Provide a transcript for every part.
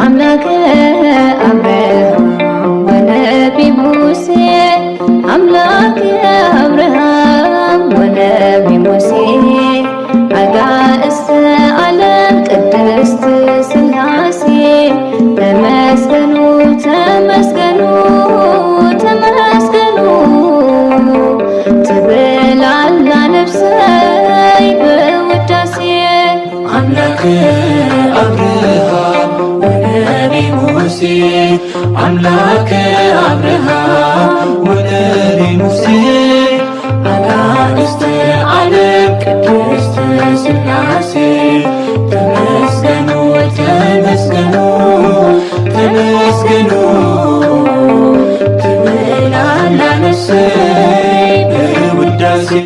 أملاك أبراهام ونبي موسى أملاك أبراهام ونبي موسى أجاء عالم قدست سلاسي تمسكنوا تمسكنوا تمسكنوا تبل على نفسي بوداسي أملاك أبراهام ونبي موسى أملاك أبراهام ونبي موسى أجاء عالم قدست سلاسي تمسكنوا تمسكنوا تمسكنوا تبل على نفسي بوداسي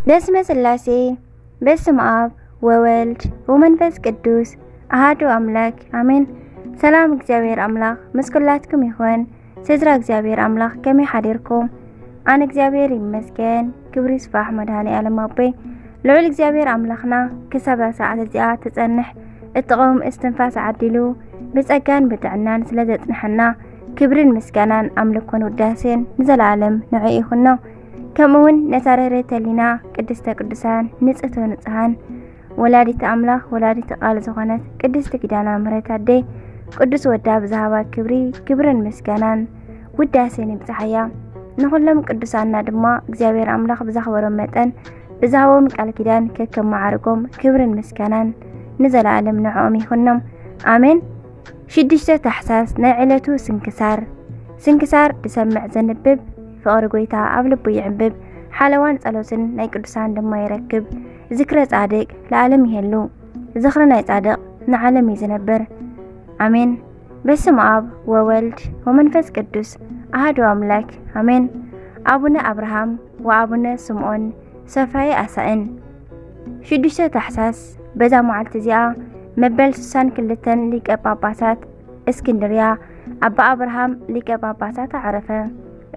በስመ ሥላሴ በስመ አብ ወወልድ ወመንፈስ ቅዱስ አሐዱ አምላክ አሜን። ሰላም እግዚአብሔር አምላክ ምስኩላትኩም ይሁን። ስድራ እግዚአብሔር አምላክ ከመይ ሓዲርኩም? አነ እግዚአብሔር ይመስገን። ክብሪ ይስፋሕ መድኃኔዓለም አቦይ ልዑል እግዚአብሔር አምላኽና ክሳብ ሰዓት እዚኣ ትጸንሕ እትቆም እስትንፋስ ዓዲሉ ብጸጋን ብጥዕናን ስለ ዘጽንሐና ክብርን ምስጋናን አምልኮን ውዳሴን ንዘላለም ንዕኡ ይኹኖ። ከምኡውን ነታረረት ህሊና ቅድስተ ቅዱሳን ንጽሕተ ንጽሐን ወላዲተ አምላኽ ወላዲተ ቃል ዝኾነት ቅድስቲ ኪዳነ ምሕረት አደይ ቅዱስ ወዳ ብዝሃባ ክብሪ ክብርን ምስጋናን ውዳሴን ይብጽሐያ። ንኹሎም ቅዱሳና ድማ እግዚአብሔር አምላኽ ብዛኽበሮም መጠን ብዝሃቦም ቃል ኪዳን ከከመዓርጎም ክብርን ምስጋናን ንዘላለም ንዕኦም ይኹኖም አሜን። 6 ታሕሳስ ናይ ዕለቱ ስንክሳር ድሰምዕ ዘንብብ ፍቅሪ ጎይታ ኣብ ልቡ ይዕብብ ሓለዋን ጸሎትን ናይ ቅዱሳን ድማ ይረክብ። ዝክረ ጻድቅ ለዓለም ይሄሉ ዝኽሪ ናይ ጻድቅ ንዓለም ይዝነብር አሜን። በስመ አብ ወወልድ ወመንፈስ ቅዱስ አሐዱ አምላክ አሜን። አቡነ አብርሃም ወአቡነ ስምዖን ሰፋይ አሳእን 6 ታሕሳስ በዛ መዓልቲ እዚኣ መበል 62 ሊቀ ጳጳሳት እስክንድርያ አባ አብርሃም ሊቀ ጳጳሳት አዕረፈ።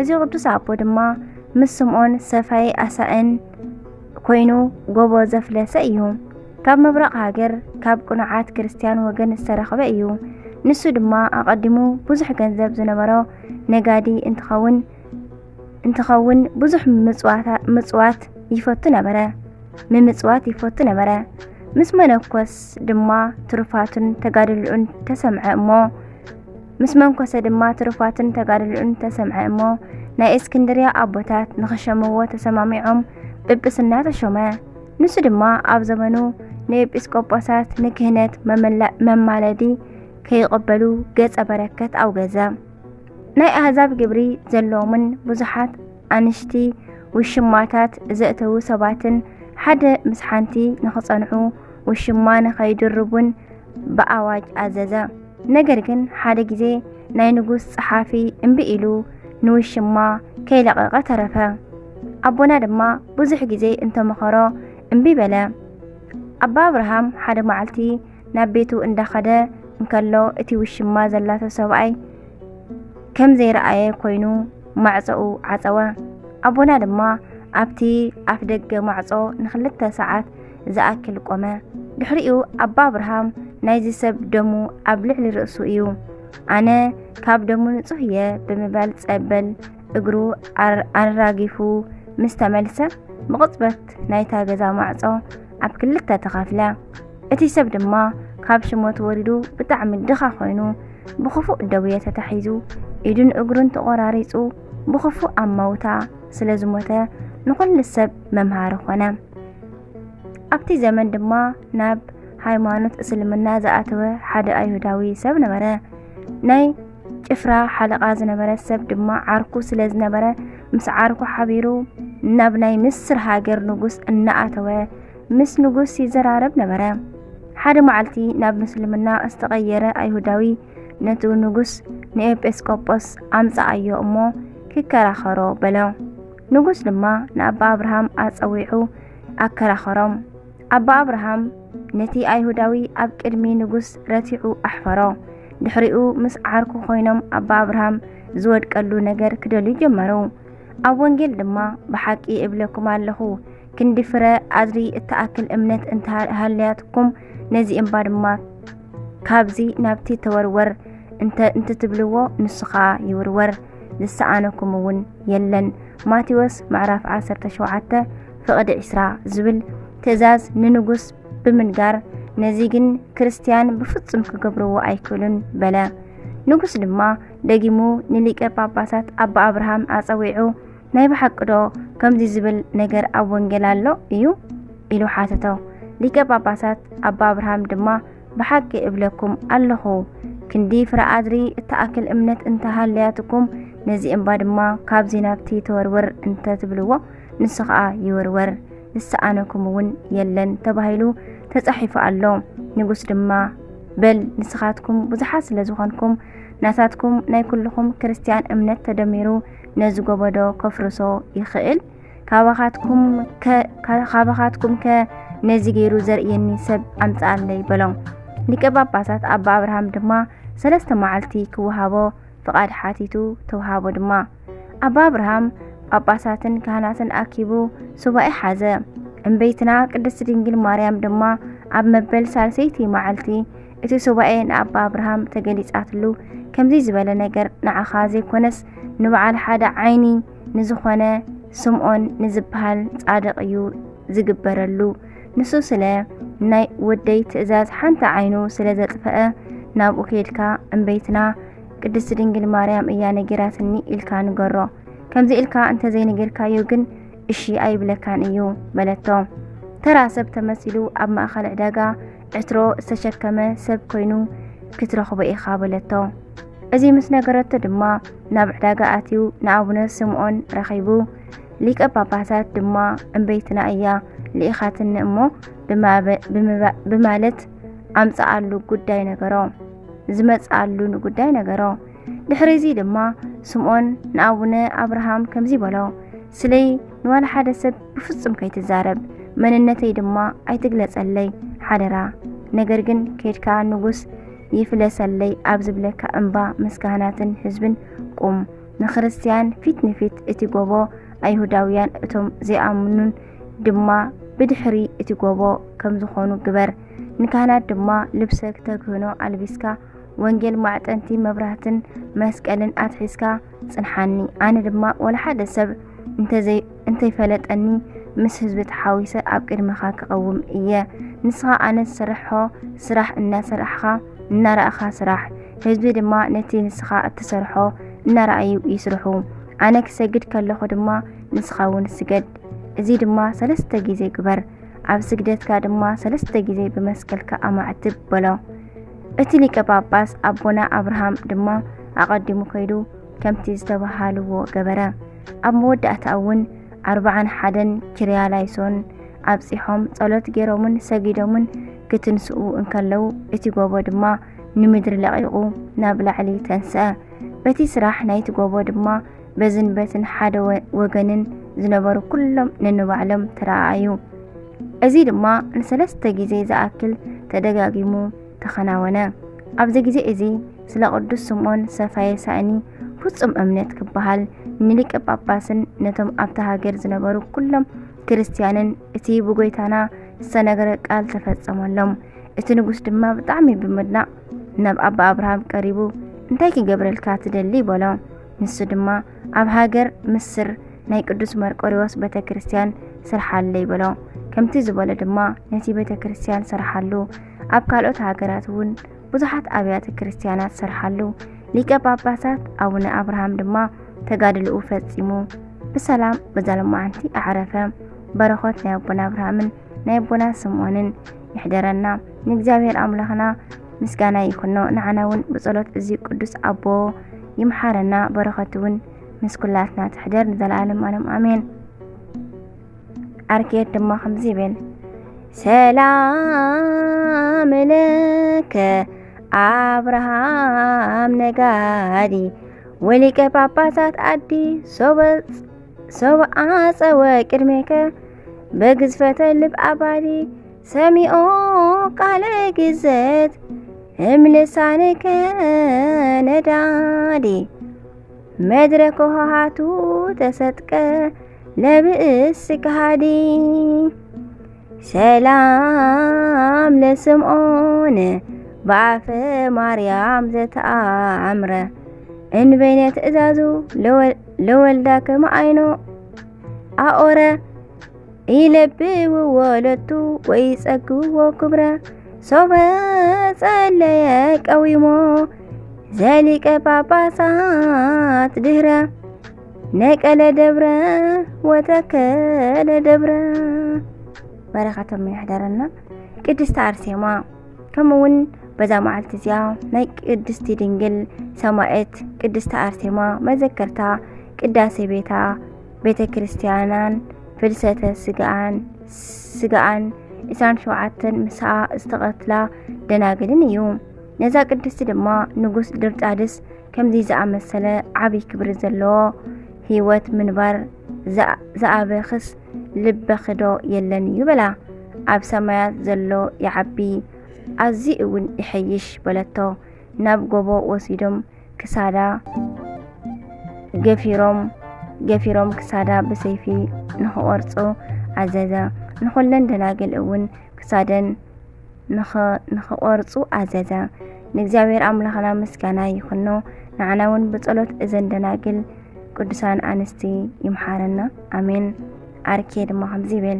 እዚ ቅዱስ አቦ ድማ ምስ ስምዖን ሰፋይ አሳእን ኮይኑ ጎቦ ዘፍለሰ እዩ። ካብ መብረቕ ሃገር ካብ ቁኑዓት ክርስቲያን ወገን ዝተረኸበ እዩ። ንሱ ድማ አቀዲሙ ብዙሕ ገንዘብ ዝነበሮ ነጋዲ እንትኸውን ብዙሕ ምጽዋት ይፈቱ ነበረ። ምስ መነኮስ ድማ ትሩፋቱን ተጋድልኡን ተሰምዐ እሞ ናይ እስክንድርያ አቦታት ንኽሸምዎ ተሰማሚዖም ጵጵስና ተሾመ። ንሱ ድማ ኣብ ዘመኑ ንኤጲስቆጶሳት ንክህነት መማለዲ ከይቐበሉ ገጸ በረከት ኣውገዘ። ናይ ኣህዛብ ግብሪ ዘለዎምን ብዙሓት አንሽቲ ውሽማታት ዘእተዉ ሰባትን ሓደ ምስ ሓንቲ ንኽጸንዑ ውሽማ ንኸይድርቡን ብኣዋጅ ኣዘዘ። ነገር ግን ሓደ ጊዜ ናይ ንጉስ ጸሓፊ እምቢ ኢሉ ንውሽማ ከይለቐቐ ተረፈ። አቦና ድማ ብዙሕ ጊዜ እንተመኸሮ እምቢ በለ። አባ አብርሃም ሓደ መዓልቲ ናብ ቤቱ እንዳኸደ እንከሎ እቲ ውሽማ ዘላቶ ሰብኣይ ከም ዘይረኣየ ኮይኑ ማዕጾኡ ዓጸወ። አቦና ድማ ኣብቲ ኣፍ ደገ ማዕጾ ንክልተ ሰዓት ዝኣክል ቆመ። ድሕሪኡ አባ አብርሃም ናይዚ ሰብ ደሙ ኣብ ልዕሊ ርእሱ እዩ። ኣነ ካብ ደሙ ንጹህ እየ ብምባል ጸበል እግሩ ኣራጊፉ ምስ ተመልሰ ብቕጽበት ናይታ ገዛ ማዕጾ ኣብ ክልተ ተኸፍለ። እቲ ሰብ ድማ ካብ ሽሞት ወሪዱ ብጣዕሚ ድኻ ኮይኑ ብኽፉእ ደውየ ተታሒዙ ኢዱን እግሩን ተቆራሪጹ ብኽፉእ ኣብ መውታ ስለ ዝሞተ ንኹሉ ሰብ መምሃሪ ኾነ። ኣብቲ ዘመን ድማ ናብ ሃይማኖት እስልምና ዝኣተወ ሓደ ኣይሁዳዊ ሰብ ነበረ። ናይ ጭፍራ ሓለቓ ዝነበረ ሰብ ድማ ዓርኩ ስለ ዝነበረ ምስ ዓርኩ ሓቢሩ ናብ ናይ ምስር ሃገር ንጉስ እናኣተወ ምስ ንጉስ ይዘራረብ ነበረ። ሓደ መዓልቲ ናብ ምስልምና ዝተቐየረ ኣይሁዳዊ ነቲ ንጉስ ንኤጲስቆጶስ ኣምጻኣዮ እሞ ክከራኸሮ በሎ። ንጉስ ድማ ንኣባ አብርሃም ኣጸዊዑ ኣከራኸሮም። ኣባ አብርሃም ነቲ ኣይሁዳዊ ኣብ ቅድሚ ንጉስ ረቲዑ ኣሕፈሮ። ድሕሪኡ ምስ ዓርኩ ኮይኖም ኣባ አብርሃም ዝወድቀሉ ነገር ክደልዩ ጀመሩ። ኣብ ወንጌል ድማ ብሓቂ እብለኩም ኣለኹ ክንዲ ፍረ ኣድሪ እተኣክል እምነት እንተሃልያትኩም ነዚ እምባ ድማ ካብዚ ናብቲ ተወርወር እንትትብልዎ ንስኻ ይውርወር ዝሰኣነኩም እውን የለን። ማቴዎስ ምዕራፍ 17 ፍቕዲ 20 ዝብል ትእዛዝ ንንጉስ ብምንጋር ነዚ ግን ክርስቲያን ብፍጹም ክገብርዎ ኣይክእሉን በለ። ንጉስ ድማ ደጊሙ ንሊቀ ጳጳሳት ኣባ አብርሃም ኣፀዊዑ ናይ ብሓቅዶ ከምዚ ዝብል ነገር ኣብ ወንጌል ኣሎ እዩ ኢሉ ሓተቶ። ሊቀ ጳጳሳት ኣባ አብርሃም ድማ ብሓቂ እብለኩም ኣለኹ ክንዲ ፍረ ኣድሪ እተኣክል እምነት እንተሃልያትኩም ነዚ እምባ ድማ ካብዚ ናብቲ ተወርወር እንተትብልዎ ንሱ ከዓ ይወርወር ዝሰኣነኩም እውን የለን ተባሂሉ ተጻሒፉ ኣሎ። ንጉስ ድማ በል ንስኻትኩም ብዙሓት ስለ ዝኾንኩም ናታትኩም ናይ ኩልኹም ክርስቲያን እምነት ተደሚሩ ነዚ ጎበዶ ከፍርሶ ይኽእል ካባኻትኩም ከ ነዚ ገይሩ ዘርእየኒ ሰብ ኣምፃኣለይ በሎም። ሊቀ ጳጳሳት ኣባ አብርሃም ድማ 3 መዓልቲ ክወሃቦ ፍቓድ ሓቲቱ ተዋሃቦ ድማ ኣባ አብርሃም ጳጳሳትን ካህናትን ኣኪቡ ሱባኤ ሓዘ። እምበይትና ቅድስት ድንግል ማርያም ድማ ኣብ መበል ሳልሰይቲ መዓልቲ እቲ ሱባኤ ንኣባ አብርሃም ተገሊጻትሉ ከምዚ ዝበለ ነገር ንዓኻ ዘይኮነስ ንበዓል ሓደ ዓይኒ ንዝኾነ ስምዖን ንዝበሃል ጻድቕ እዩ ዝግበረሉ ንሱ ስለ ናይ ወደይ ትእዛዝ ሓንቲ ዓይኑ ስለ ዘጥፈአ ናብኡ ከድካ እምበይትና ቅድስት ድንግል ማርያም እያ ነጊራትኒ ኢልካ ንገሮ። ከምዚ ኢልካ እንተዘይነገርካዮ ግን እሺ ኣይብለካን እዩ በለቶ። ተራ ሰብ ተመሲሉ ኣብ ማእኸል ዕዳጋ ዕትሮ ዝተሸከመ ሰብ ኮይኑ ክትረኽቦ ኢኻ በለቶ። እዚ ምስ ነገረቶ ድማ ናብ ዕዳጋ ኣትዩ ንኣቡነ ስምዖን ረኺቡ ሊቀ ጳጳሳት ድማ እምበይትና እያ ልኢኻትኒ እሞ ብማለት ኣምፃኣሉ ጉዳይ ነገሮ ዝመፅኣሉ ጉዳይ ነገሮ። ድሕሪዚ ድማ ስምዖን ንኣቡነ አብርሃም ከምዚ በሎ ስለይ ንዋላ ሓደ ሰብ ብፍጹም ከይትዛረብ መንነተይ ድማ ኣይትግለጸለይ ሓደራ። ነገር ግን ከድካ ንጉስ ይፍለሰለይ ኣብ ዝብለካ እምባ ምስ ካህናትን ህዝብን ቁም። ንክርስቲያን ፊት ንፊት እቲ ጎቦ ኣይሁዳውያን እቶም ዘይኣምኑን ድማ ብድሕሪ እቲ ጎቦ ከም ዝኾኑ ግበር። ንካህናት ድማ ልብሰ ተክህኖ ኣልቢስካ ወንጌል ማዕጠንቲ መብራህትን መስቀልን ኣትሒዝካ ጽንሓኒ። ኣነ ድማ ወላ ሓደ ሰብ እንተይፈለጠኒ ምስ ህዝቢ ተሓዊሰ ኣብ ቅድሚኻ ክቐውም እየ። ንስኻ ኣነ ዝሰርሖ ስራሕ እናሰርሕኻ እናረኣኻ ስራሕ፣ ህዝቢ ድማ ነቲ ንስኻ እትሰርሖ እናረኣዩ ይስርሑ። ኣነ ክሰግድ ከለኹ ድማ ንስኻ እውን ስገድ። እዚ ድማ 3 ግዜ ግበር። ኣብ ስግደትካ ድማ 3 ግዜ ብመስቀልካ ኣማዕትብ በሎ። እቲ ሊቀ ጳጳስ ኣቦና አብርሃም ድማ ኣቐዲሙ ከይዱ ከምቲ ዝተባሃልዎ ገበረ። ኣብ መወዳእታ እውን 41 ኪርያላይሶን ኣብፂሖም ጸሎት ገይሮምን ሰጊዶምን ክትንስኡ እንከለው እቲ ጎቦ ድማ ንምድሪ ለቂቑ ናብ ላዕሊ ተንስአ። በቲ ስራሕ ናይቲ ጎቦ ድማ በዝንበትን ሓደ ወገንን ዝነበሩ ኩሎም ነንባዕሎም ተረኣዩ። እዚ ድማ ን3 ግዜ ዝኣክል ተደጋጊሙ ተኸናወነ። ኣብዚ ግዜ እዚ ስለ ቅዱስ ስምዖን ሰፋየ ሳእኒ ፍጹም እምነት ክበሃል ንሊቀ ጳጳስን ነቶም ኣብታ ሃገር ዝነበሩ ኩሎም ክርስቲያንን እቲ ብጎይታና ዝተነገረ ቃል ተፈጸመሎም። እቲ ንጉስ ድማ ብጣዕሚ ብምድናቕ ናብ ኣባ አብርሃም ቀሪቡ እንታይ ክገብረልካ ትደሊ በሎ። ንሱ ድማ ኣብ ሃገር ምስር ናይ ቅዱስ መርቆሪዎስ ቤተ ክርስቲያን ስርሓለይ በሎ። ከምቲ ዝበለ ድማ ነቲ ቤተ ክርስቲያን ሰርሓሉ ኣብ ካልኦት ሃገራት እውን ብዙሓት ኣብያተ ክርስቲያናት ሰርሓሉ። ሊቀ ጳጳሳት ኣቡነ አብርሃም ድማ ተጋድልኡ ፈጺሙ ብሰላም በዛለማዓንቲ ኣዕረፈ። በረኸት ናይ ኣቦና አብርሃምን ናይ ኣቦና ስምዖንን ይሕደረና። ንእግዚኣብሔር ኣምላኽና ምስጋና ይኹኖ። ንዓና እውን ብጸሎት እዚ ቅዱስ ኣቦ ይምሓረና። በረኸት እውን ምስ ኩላትና ትሕደር ንዘለዓለም ዓለም ኣሜን። ኣርኬት ድማ ከምዚ ይብል ሰላም ለከ አብርሃም ነጋዲ ወሊቀ ጳጳሳት አዲ ሶበ አፀወ ቅድሜከ በግዝፈተ ልብ አባዲ ሰሚኦ ቃለ ግዘት እምልሳንከ ነዳዲ መድረክ ሃሃቱ ተሰጥቀ ለብእስ ከሃዲ ሰላም ለስምዖን በአፈ ማርያም ዘተአምረ እንበይነ ትእዛዙ ለወልዳ ከመዓይኖ አኦረ ይለብብ ወለቱ ወይ ጸግዎ ክብረ ሶበ ጸለየ ቀዊሞ ዘሊቀ ጳጳሳት ድህረ ነቀለ ደብረ ወተከለ ደብረ በረኻቶም ይሕደረና ቅድስቲ አርሴማ ከምውን በዛ መዓልቲ እዚኣ ናይ ቅድስቲ ድንግል ሰማዕት ቅድስቲ አርሴማ መዘከርታ ቅዳሴ ቤተ ክርስቲያናን ፍልሰተ ስጋኣን 27 ምስኣ ዝተቐትላ ደናግልን እዩ። ነዛ ቅድስቲ ድማ ንጉስ ድርጣድስ ከምዚ ዝኣመሰለ ዓብይ ክብሪ ዘለዎ ህይወት ምንባር ዝኣበኽስ ልበኽዶ የለን እዩ በላ። ኣብ ሰማያት ዘሎ ይዓቢ ኣዝዩ እውን ይሐይሽ በለቶ። ናብ ጎቦ ወሲዶም ክሳዳ ገፊሮም ክሳዳ ብሰይፊ ንኽቆርፁ ኣዘዘ። ንኹለን ደናግል እውን ክሳደን ንኽቆርፁ ኣዘዘ። ንእግዚአብሔር ኣምላኽና ምስጋና ይኹኖ። ንዓና እውን ብጸሎት እዘን ደናግል ቅዱሳን ኣንስቲ ይምሓረና አሜን። አርኬ ድማ ከምዚ ይብል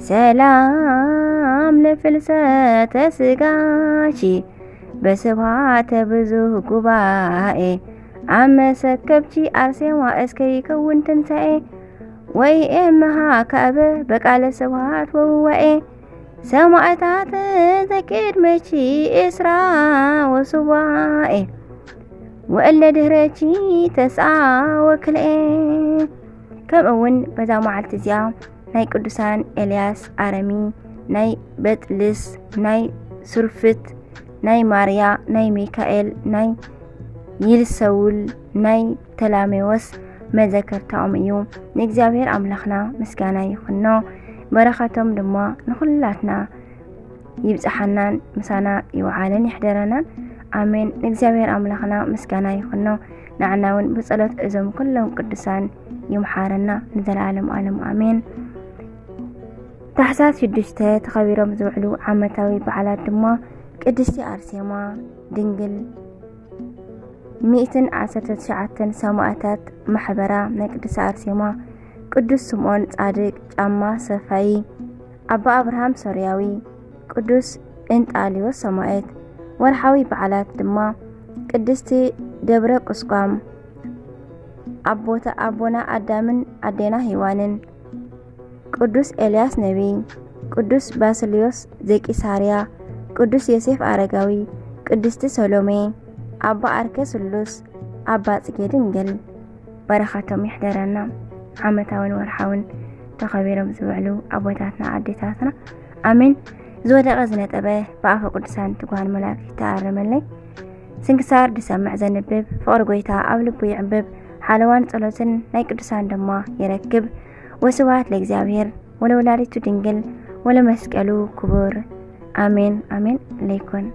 ሰላም ለፍልሰተ ስጋሺ በስብሐተ ብዙህ ጉባኤ አመሰከብቺ አርሴማ እስከይከውን ትንሣኤ ወይ ኤመሃ ከበ በቃለ ስብሐት ወውዋኤ ሰማዕታት ዘቅድመቺ እስራ ወሱባኤ ወእለ ድህረቺ ተስዓ ወክልኤ። ከምኡውን በዛ መዓልቲ እዚኣ ናይ ቅዱሳን ኤልያስ አረሚ፣ ናይ በጥልስ፣ ናይ ሱርፍት፣ ናይ ማርያ፣ ናይ ሚካኤል፣ ናይ ይልሰውል፣ ናይ ተላሜዎስ መዘከርታኦም እዩ። ንእግዚአብሔር አምላኽና ምስጋና ይኹኖ። በረኻቶም ድማ ንኹላትና ይብፅሓናን ምሳና ይወዓለን ይሕደረናን አሜን። ንእግዚአብሔር አምላኽና ምስጋና ይኹኖ። ንዓና እውን ብጸሎት እዞም ኩሎም ቅዱሳን ይምሓረና ንዘለዓለም ዓለም አሜን። ታሕሳስ 6 ተኸቢሮም ዝውዕሉ ዓመታዊ በዓላት ድማ ቅድስቲ አርሴማ ድንግል 119 ሰማዕታት ማሕበራ ናይ ቅድስቲ አርሴማ፣ ቅዱስ ስምዖን ጻድቅ ጫማ ሰፋይ፣ አባ አብርሃም ሶርያዊ፣ ቅዱስ እንጣሊዮስ ሰማዕት። ወርሓዊ በዓላት ድማ ቅድስቲ ደብረ ቁስቋም፣ አቦና አዳምን አዴና ሔዋንን፣ ቅዱስ ኤልያስ ነቢይ፣ ቅዱስ ባስልዮስ ዘቂሳርያ፣ ቅዱስ ዮሴፍ አረጋዊ፣ ቅድስቲ ሰሎሜ፣ አባ አርከ ስሉስ፣ አባ ጽጌ ድንግል። በረኻቶም ይሕደረና። ዓመታውን ወርሓውን ተኸቢሮም ዝውዕሉ አቦታትና አዴታትና አሜን። ዝወደቐ ዝነጠበ ብኣፈ ቅዱሳን ትጓሃን መላእክቲ ተኣርመለይ ስንክሳር ድሰምዕ ዘንብብ ፍቕሪ ጎይታ ኣብ ልቡ ይዕብብ። ሓለዋን ጸሎትን ናይ ቅዱሳን ድማ ይረክብ። ወስብሐት ለእግዚአብሔር ወለወላዲቱ ድንግል ወለመስቀሉ ክቡር አሜን አሜን። ለይኩን